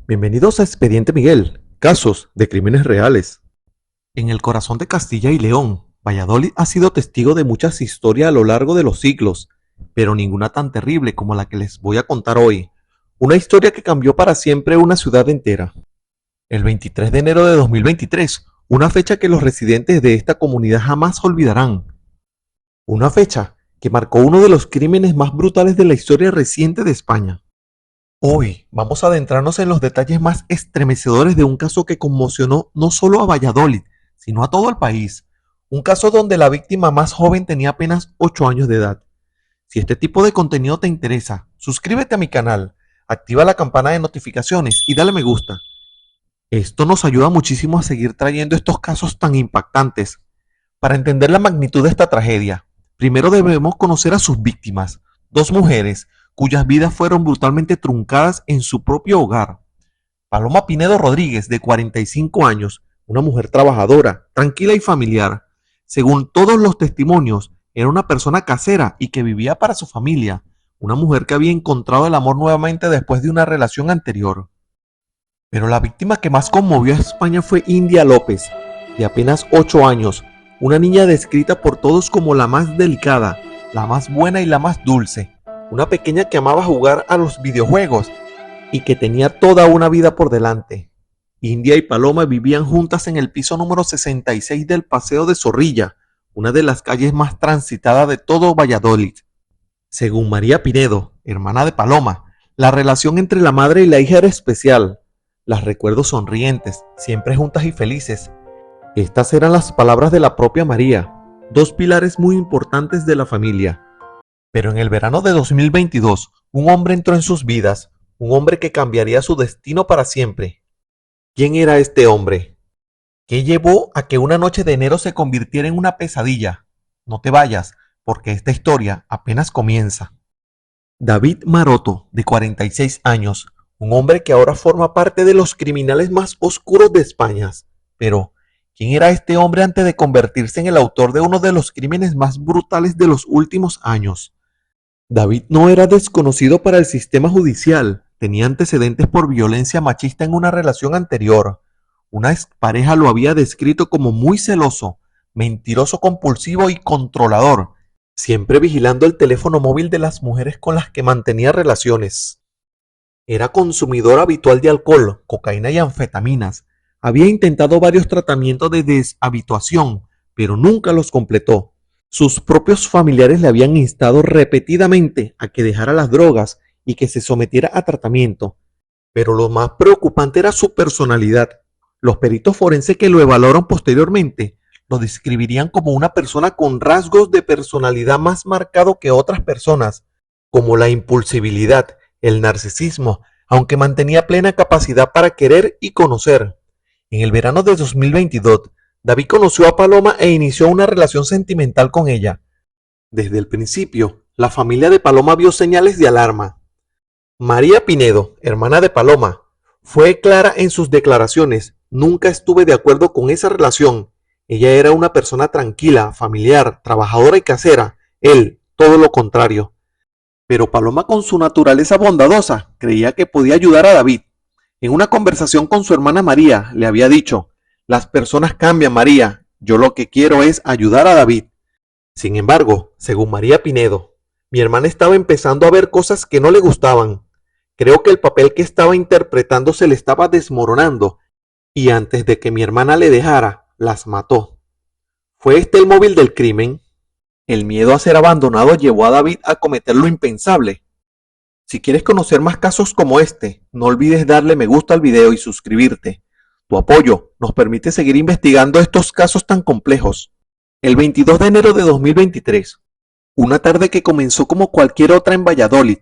Bienvenidos a Expediente Miguel, casos de crímenes reales. En el corazón de Castilla y León, Valladolid ha sido testigo de muchas historias a lo largo de los siglos, pero ninguna tan terrible como la que les voy a contar hoy. Una historia que cambió para siempre una ciudad entera. El 23 de enero de 2023, una fecha que los residentes de esta comunidad jamás olvidarán. Una fecha que marcó uno de los crímenes más brutales de la historia reciente de España. Hoy vamos a adentrarnos en los detalles más estremecedores de un caso que conmocionó no solo a Valladolid, sino a todo el país. Un caso donde la víctima más joven tenía apenas 8 años de edad. Si este tipo de contenido te interesa, suscríbete a mi canal, activa la campana de notificaciones y dale me gusta. Esto nos ayuda muchísimo a seguir trayendo estos casos tan impactantes. Para entender la magnitud de esta tragedia, primero debemos conocer a sus víctimas, dos mujeres, cuyas vidas fueron brutalmente truncadas en su propio hogar. Paloma Pinedo Rodríguez, de 45 años, una mujer trabajadora, tranquila y familiar. Según todos los testimonios, era una persona casera y que vivía para su familia, una mujer que había encontrado el amor nuevamente después de una relación anterior. Pero la víctima que más conmovió a España fue India López, de apenas 8 años, una niña descrita por todos como la más delicada, la más buena y la más dulce. Una pequeña que amaba jugar a los videojuegos y que tenía toda una vida por delante. India y Paloma vivían juntas en el piso número 66 del Paseo de Zorrilla, una de las calles más transitadas de todo Valladolid. Según María Pinedo, hermana de Paloma, la relación entre la madre y la hija era especial. Las recuerdo sonrientes, siempre juntas y felices. Estas eran las palabras de la propia María, dos pilares muy importantes de la familia. Pero en el verano de 2022, un hombre entró en sus vidas, un hombre que cambiaría su destino para siempre. ¿Quién era este hombre? ¿Qué llevó a que una noche de enero se convirtiera en una pesadilla? No te vayas, porque esta historia apenas comienza. David Maroto, de 46 años, un hombre que ahora forma parte de los criminales más oscuros de España. Pero, ¿quién era este hombre antes de convertirse en el autor de uno de los crímenes más brutales de los últimos años? David no era desconocido para el sistema judicial, tenía antecedentes por violencia machista en una relación anterior. Una expareja lo había descrito como muy celoso, mentiroso compulsivo y controlador, siempre vigilando el teléfono móvil de las mujeres con las que mantenía relaciones. Era consumidor habitual de alcohol, cocaína y anfetaminas. Había intentado varios tratamientos de deshabituación, pero nunca los completó. Sus propios familiares le habían instado repetidamente a que dejara las drogas y que se sometiera a tratamiento. Pero lo más preocupante era su personalidad. Los peritos forenses que lo evaluaron posteriormente lo describirían como una persona con rasgos de personalidad más marcado que otras personas, como la impulsividad, el narcisismo, aunque mantenía plena capacidad para querer y conocer. En el verano de 2022, David conoció a Paloma e inició una relación sentimental con ella. Desde el principio, la familia de Paloma vio señales de alarma. María Pinedo, hermana de Paloma, fue clara en sus declaraciones. Nunca estuve de acuerdo con esa relación. Ella era una persona tranquila, familiar, trabajadora y casera. Él, todo lo contrario. Pero Paloma, con su naturaleza bondadosa, creía que podía ayudar a David. En una conversación con su hermana María, le había dicho: las personas cambian, María. Yo lo que quiero es ayudar a David. Sin embargo, según María Pinedo, mi hermana estaba empezando a ver cosas que no le gustaban. Creo que el papel que estaba interpretando se le estaba desmoronando y antes de que mi hermana le dejara, las mató. ¿Fue este el móvil del crimen? El miedo a ser abandonado llevó a David a cometer lo impensable. Si quieres conocer más casos como este, no olvides darle me gusta al video y suscribirte. Tu apoyo nos permite seguir investigando estos casos tan complejos. El 22 de enero de 2023, una tarde que comenzó como cualquier otra en Valladolid,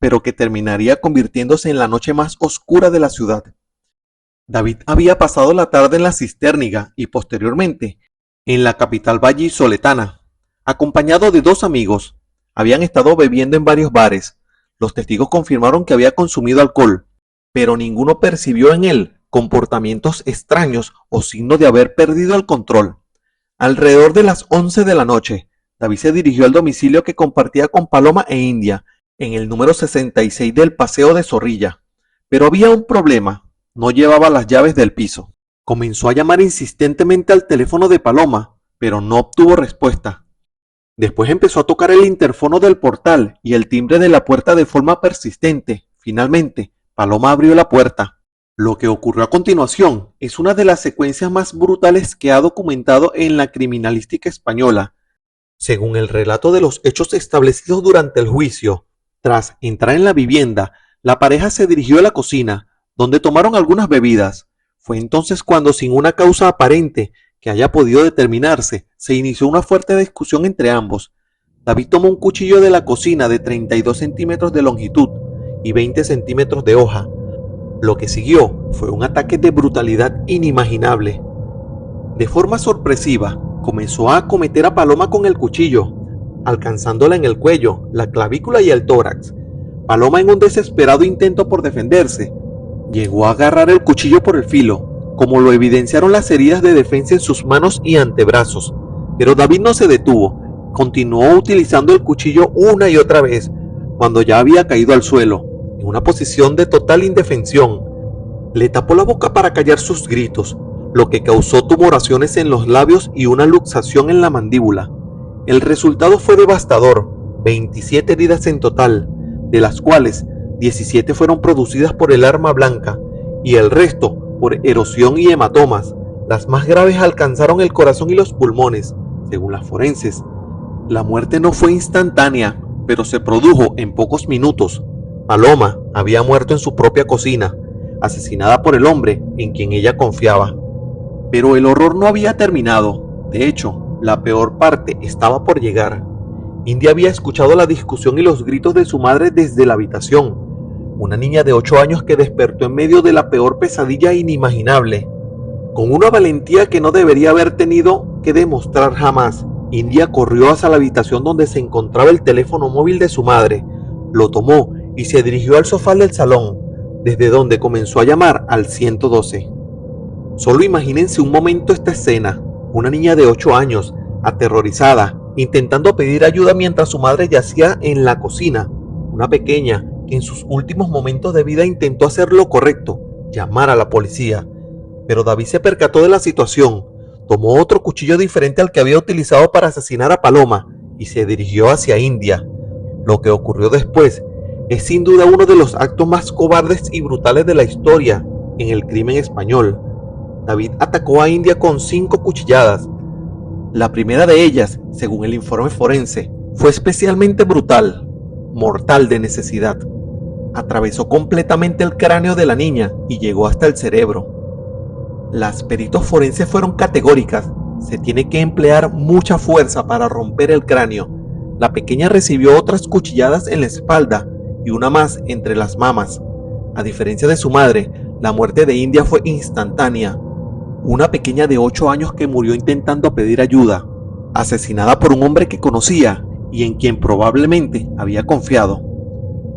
pero que terminaría convirtiéndose en la noche más oscura de la ciudad. David había pasado la tarde en la Cisterniga y posteriormente en la capital vallisoletana, acompañado de dos amigos. Habían estado bebiendo en varios bares. Los testigos confirmaron que había consumido alcohol, pero ninguno percibió en él comportamientos extraños o signos de haber perdido el control. Alrededor de las 11 de la noche, David se dirigió al domicilio que compartía con Paloma e India, en el número 66 del Paseo de Zorrilla. Pero había un problema. no llevaba las llaves del piso. Comenzó a llamar insistentemente al teléfono de Paloma, pero no obtuvo respuesta. Después empezó a tocar el interfono del portal y el timbre de la puerta de forma persistente. Finalmente, Paloma abrió la puerta. Lo que ocurrió a continuación es una de las secuencias más brutales que ha documentado en la criminalística española. Según el relato de los hechos establecidos durante el juicio, tras entrar en la vivienda, la pareja se dirigió a la cocina, donde tomaron algunas bebidas. Fue entonces cuando, sin una causa aparente que haya podido determinarse, se inició una fuerte discusión entre ambos. David tomó un cuchillo de la cocina de 32 centímetros de longitud y 20 centímetros de hoja. Lo que siguió fue un ataque de brutalidad inimaginable. De forma sorpresiva, comenzó a acometer a Paloma con el cuchillo, alcanzándola en el cuello, la clavícula y el tórax. Paloma, en un desesperado intento por defenderse, llegó a agarrar el cuchillo por el filo, como lo evidenciaron las heridas de defensa en sus manos y antebrazos. Pero David no se detuvo, continuó utilizando el cuchillo una y otra vez, cuando ya había caído al suelo, en una posición de total indefensión. Le tapó la boca para callar sus gritos, lo que causó tumoraciones en los labios y una luxación en la mandíbula. El resultado fue devastador: 27 heridas en total, de las cuales 17 fueron producidas por el arma blanca y el resto por erosión y hematomas. Las más graves alcanzaron el corazón y los pulmones. Según las forenses, la muerte no fue instantánea, pero se produjo en pocos minutos. Paloma había muerto en su propia cocina, asesinada por el hombre en quien ella confiaba. Pero el horror no había terminado. De hecho, la peor parte estaba por llegar. India había escuchado la discusión y los gritos de su madre desde la habitación. Una niña de 8 años que despertó en medio de la peor pesadilla inimaginable. Con una valentía que no debería haber tenido que demostrar jamás, India corrió hacia la habitación donde se encontraba el teléfono móvil de su madre, lo tomó y se dirigió al sofá del salón, desde donde comenzó a llamar al 112. Solo imagínense un momento esta escena: una niña de 8 años, aterrorizada, intentando pedir ayuda mientras su madre yacía en la cocina. Una pequeña que en sus últimos momentos de vida intentó hacer lo correcto, llamar a la policía. Pero David se percató de la situación, tomó otro cuchillo diferente al que había utilizado para asesinar a Paloma y se dirigió hacia India. Lo que ocurrió después es sin duda uno de los actos más cobardes y brutales de la historia en el crimen español. David atacó a India con 5 cuchilladas. La primera de ellas, según el informe forense, fue especialmente brutal, mortal de necesidad. Atravesó completamente el cráneo de la niña y llegó hasta el cerebro. Las peritos forenses fueron categóricas: se tiene que emplear mucha fuerza para romper el cráneo. La pequeña recibió otras cuchilladas en la espalda y una más entre las mamas. A diferencia de su madre, la muerte de India fue instantánea. Una pequeña de 8 años que murió intentando pedir ayuda, asesinada por un hombre que conocía y en quien probablemente había confiado.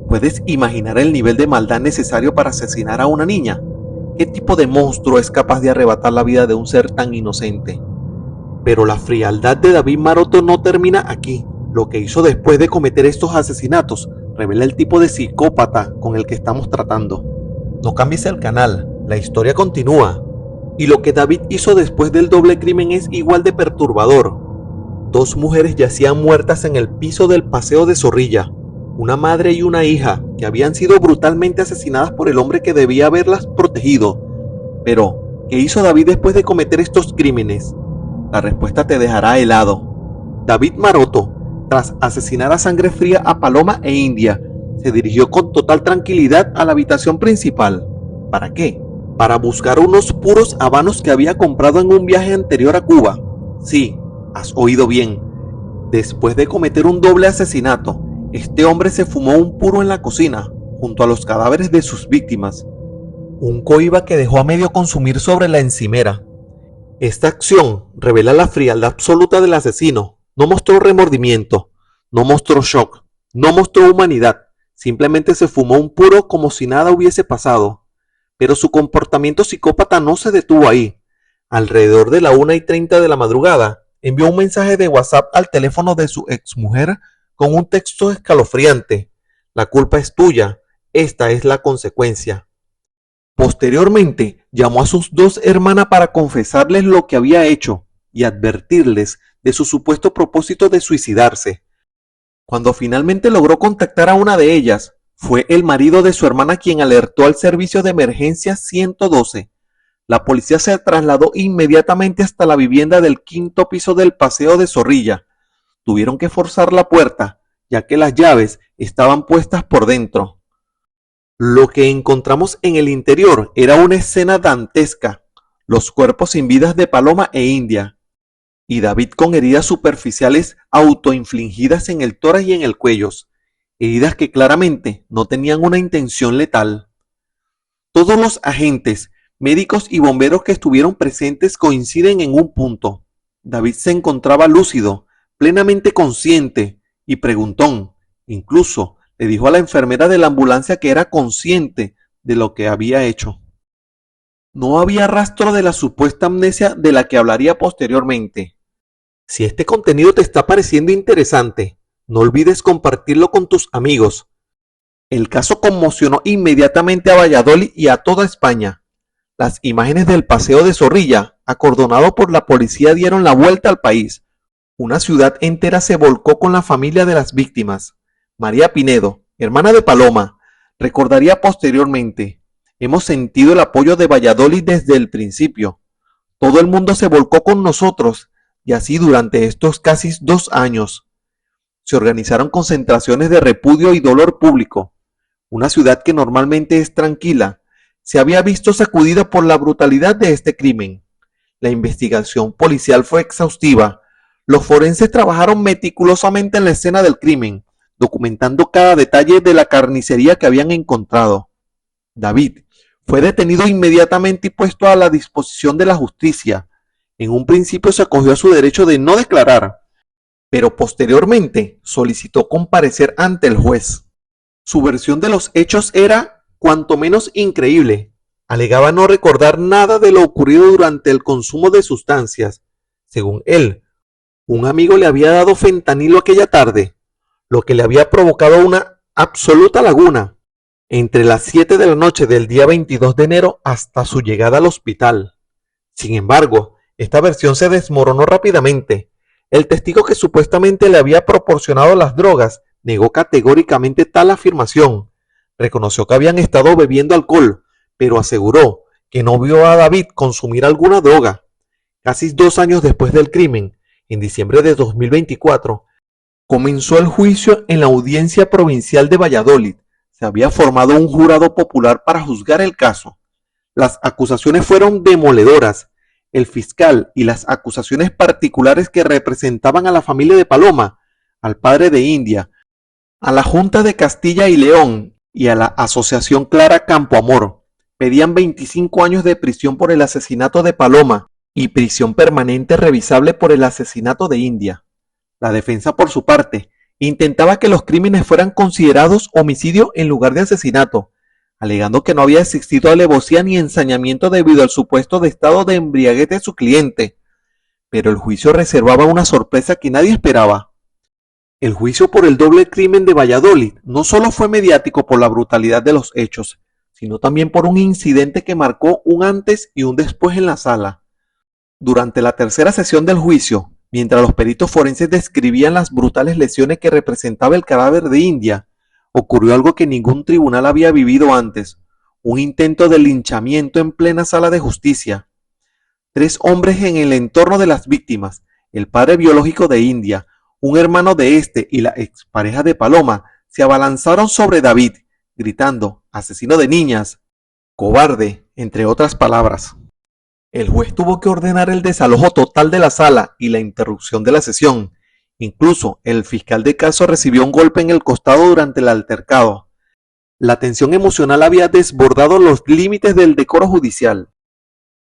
¿Puedes imaginar el nivel de maldad necesario para asesinar a una niña? ¿Qué tipo de monstruo es capaz de arrebatar la vida de un ser tan inocente? Pero la frialdad de David Maroto no termina aquí. Lo que hizo después de cometer estos asesinatos revela el tipo de psicópata con el que estamos tratando. No cambies el canal, la historia continúa. Y lo que David hizo después del doble crimen es igual de perturbador. 2 mujeres yacían muertas en el piso del Paseo de Zorrilla, una madre y una hija que habían sido brutalmente asesinadas por el hombre que debía haberlas protegido. Pero, ¿qué hizo David después de cometer estos crímenes? La respuesta te dejará helado. David Maroto, tras asesinar a sangre fría a Paloma e India, se dirigió con total tranquilidad a la habitación principal. ¿Para qué? Para buscar unos puros habanos que había comprado en un viaje anterior a Cuba. Sí, has oído bien. Después de cometer un doble asesinato, este hombre se fumó un puro en la cocina, junto a los cadáveres de sus víctimas. Un coiba que dejó a medio consumir sobre la encimera. Esta acción revela la frialdad absoluta del asesino. No mostró remordimiento, no mostró shock, no mostró humanidad. Simplemente se fumó un puro como si nada hubiese pasado. Pero su comportamiento psicópata no se detuvo ahí. Alrededor de la 1:30 de la madrugada, envió un mensaje de WhatsApp al teléfono de su exmujer con un texto escalofriante: la culpa es tuya, esta es la consecuencia. Posteriormente, llamó a sus dos hermanas para confesarles lo que había hecho y advertirles de su supuesto propósito de suicidarse. Cuando finalmente logró contactar a una de ellas, fue el marido de su hermana quien alertó al servicio de emergencia 112. La policía se trasladó inmediatamente hasta la vivienda del quinto piso del Paseo de Zorrilla. Tuvieron que forzar la puerta, ya que las llaves estaban puestas por dentro. Lo que encontramos en el interior era una escena dantesca: los cuerpos sin vidas de Paloma e India, y David con heridas superficiales autoinfligidas en el tórax y en el cuello, heridas que claramente no tenían una intención letal. Todos los agentes, médicos y bomberos que estuvieron presentes coinciden en un punto: David se encontraba lúcido, plenamente consciente y preguntón. Incluso le dijo a la enfermera de la ambulancia que era consciente de lo que había hecho. No había rastro de la supuesta amnesia de la que hablaría posteriormente. Si este contenido te está pareciendo interesante, no olvides compartirlo con tus amigos. El caso conmocionó inmediatamente a Valladolid y a toda España. Las imágenes del Paseo de Zorrilla, acordonado por la policía, dieron la vuelta al país. Una ciudad entera se volcó con la familia de las víctimas. María Pinedo, hermana de Paloma, recordaría posteriormente: hemos sentido el apoyo de Valladolid desde el principio. Todo el mundo se volcó con nosotros, y así durante estos casi 2 años. Se organizaron concentraciones de repudio y dolor público. Una ciudad que normalmente es tranquila se había visto sacudida por la brutalidad de este crimen. La investigación policial fue exhaustiva. Los forenses trabajaron meticulosamente en la escena del crimen, documentando cada detalle de la carnicería que habían encontrado. David fue detenido inmediatamente y puesto a la disposición de la justicia. En un principio se acogió a su derecho de no declarar, pero posteriormente solicitó comparecer ante el juez. Su versión de los hechos era cuanto menos increíble. Alegaba no recordar nada de lo ocurrido durante el consumo de sustancias. Según él, un amigo le había dado fentanilo aquella tarde, lo que le había provocado una absoluta laguna entre las 7 de la noche del día 22 de enero hasta su llegada al hospital. Sin embargo, esta versión se desmoronó rápidamente. El testigo que supuestamente le había proporcionado las drogas negó categóricamente tal afirmación. Reconoció que habían estado bebiendo alcohol, pero aseguró que no vio a David consumir alguna droga. Casi 2 años después del crimen, en diciembre de 2024, comenzó el juicio en la Audiencia Provincial de Valladolid. Se había formado un jurado popular para juzgar el caso. Las acusaciones fueron demoledoras. El fiscal y las acusaciones particulares que representaban a la familia de Paloma, al padre de India, a la Junta de Castilla y León y a la Asociación Clara Campoamor pedían 25 años de prisión por el asesinato de Paloma y prisión permanente revisable por el asesinato de India. La defensa, por su parte, intentaba que los crímenes fueran considerados homicidio en lugar de asesinato, alegando que no había existido alevosía ni ensañamiento debido al supuesto estado de embriaguez de su cliente. Pero el juicio reservaba una sorpresa que nadie esperaba. El juicio por el doble crimen de Valladolid no solo fue mediático por la brutalidad de los hechos, sino también por un incidente que marcó un antes y un después en la sala. Durante la tercera sesión del juicio, mientras los peritos forenses describían las brutales lesiones que representaba el cadáver de India, ocurrió algo que ningún tribunal había vivido antes: un intento de linchamiento en plena sala de justicia. 3 hombres en el entorno de las víctimas, el padre biológico de India, un hermano de este y la expareja de Paloma, se abalanzaron sobre David, gritando: asesino de niñas, cobarde, entre otras palabras. El juez tuvo que ordenar el desalojo total de la sala y la interrupción de la sesión. Incluso el fiscal de caso recibió un golpe en el costado durante el altercado. La tensión emocional había desbordado los límites del decoro judicial.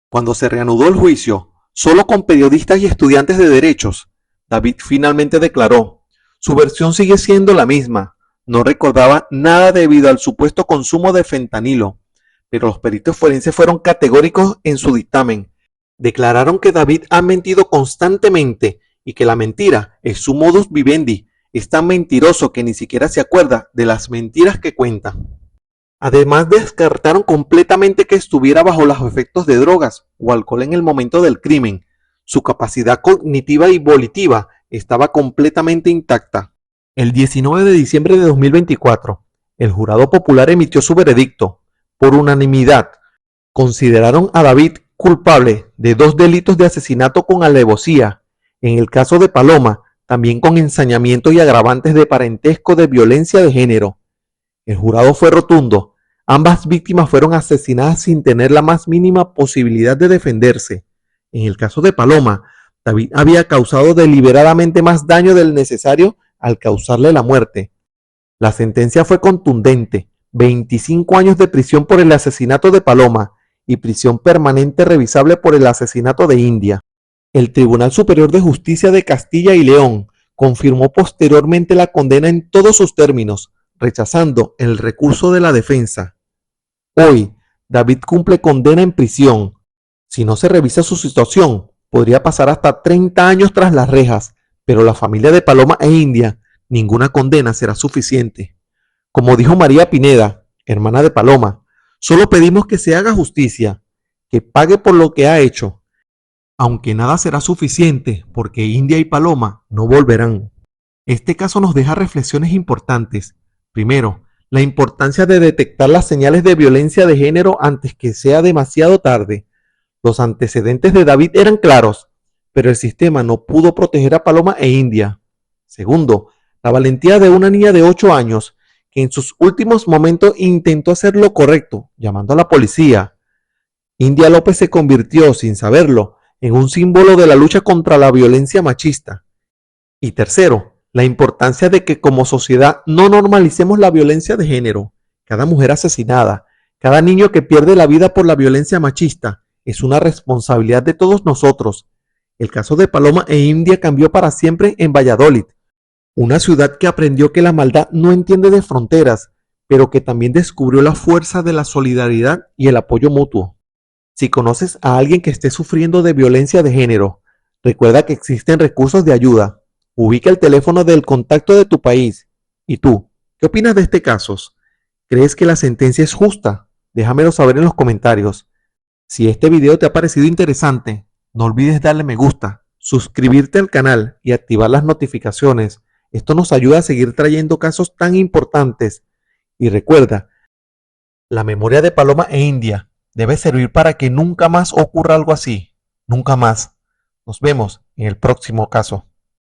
Cuando se reanudó el juicio, solo con periodistas y estudiantes de derechos, David finalmente declaró. Su versión sigue siendo la misma. No recordaba nada debido al supuesto consumo de fentanilo, pero los peritos forenses fueron categóricos en su dictamen. Declararon que David ha mentido constantemente y que la mentira es su modus vivendi. Es tan mentiroso que ni siquiera se acuerda de las mentiras que cuenta. Además, descartaron completamente que estuviera bajo los efectos de drogas o alcohol en el momento del crimen. Su capacidad cognitiva y volitiva estaba completamente intacta. El 19 de diciembre de 2024, el jurado popular emitió su veredicto. Por unanimidad, consideraron a David culpable de 2 delitos de asesinato con alevosía. En el caso de Paloma, también con ensañamiento y agravantes de parentesco de violencia de género. El jurado fue rotundo. Ambas víctimas fueron asesinadas sin tener la más mínima posibilidad de defenderse. En el caso de Paloma, David había causado deliberadamente más daño del necesario al causarle la muerte. La sentencia fue contundente: 25 años de prisión por el asesinato de Paloma y prisión permanente revisable por el asesinato de India. El Tribunal Superior de Justicia de Castilla y León confirmó posteriormente la condena en todos sus términos, rechazando el recurso de la defensa. Hoy, David cumple condena en prisión. Si no se revisa su situación, podría pasar hasta 30 años tras las rejas, pero la familia de Paloma e India, ninguna condena será suficiente. Como dijo María Pineda, hermana de Paloma, solo pedimos que se haga justicia, que pague por lo que ha hecho, aunque nada será suficiente porque India y Paloma no volverán. Este caso nos deja reflexiones importantes. Primero, la importancia de detectar las señales de violencia de género antes que sea demasiado tarde. Los antecedentes de David eran claros, pero el sistema no pudo proteger a Paloma e India. Segundo, la valentía de una niña de 8 años que en sus últimos momentos intentó hacer lo correcto, llamando a la policía. India López se convirtió, sin saberlo, en un símbolo de la lucha contra la violencia machista. Y tercero, la importancia de que como sociedad no normalicemos la violencia de género. Cada mujer asesinada, cada niño que pierde la vida por la violencia machista es una responsabilidad de todos nosotros. El caso de Paloma e India cambió para siempre en Valladolid, una ciudad que aprendió que la maldad no entiende de fronteras, pero que también descubrió la fuerza de la solidaridad y el apoyo mutuo. Si conoces a alguien que esté sufriendo de violencia de género, recuerda que existen recursos de ayuda. Ubica el teléfono del contacto de tu país. ¿Y tú? ¿Qué opinas de este caso? ¿Crees que la sentencia es justa? Déjamelo saber en los comentarios. Si este video te ha parecido interesante, no olvides darle me gusta, suscribirte al canal y activar las notificaciones. Esto nos ayuda a seguir trayendo casos tan importantes. Y recuerda, la memoria de Paloma e India debe servir para que nunca más ocurra algo así. Nunca más. Nos vemos en el próximo caso.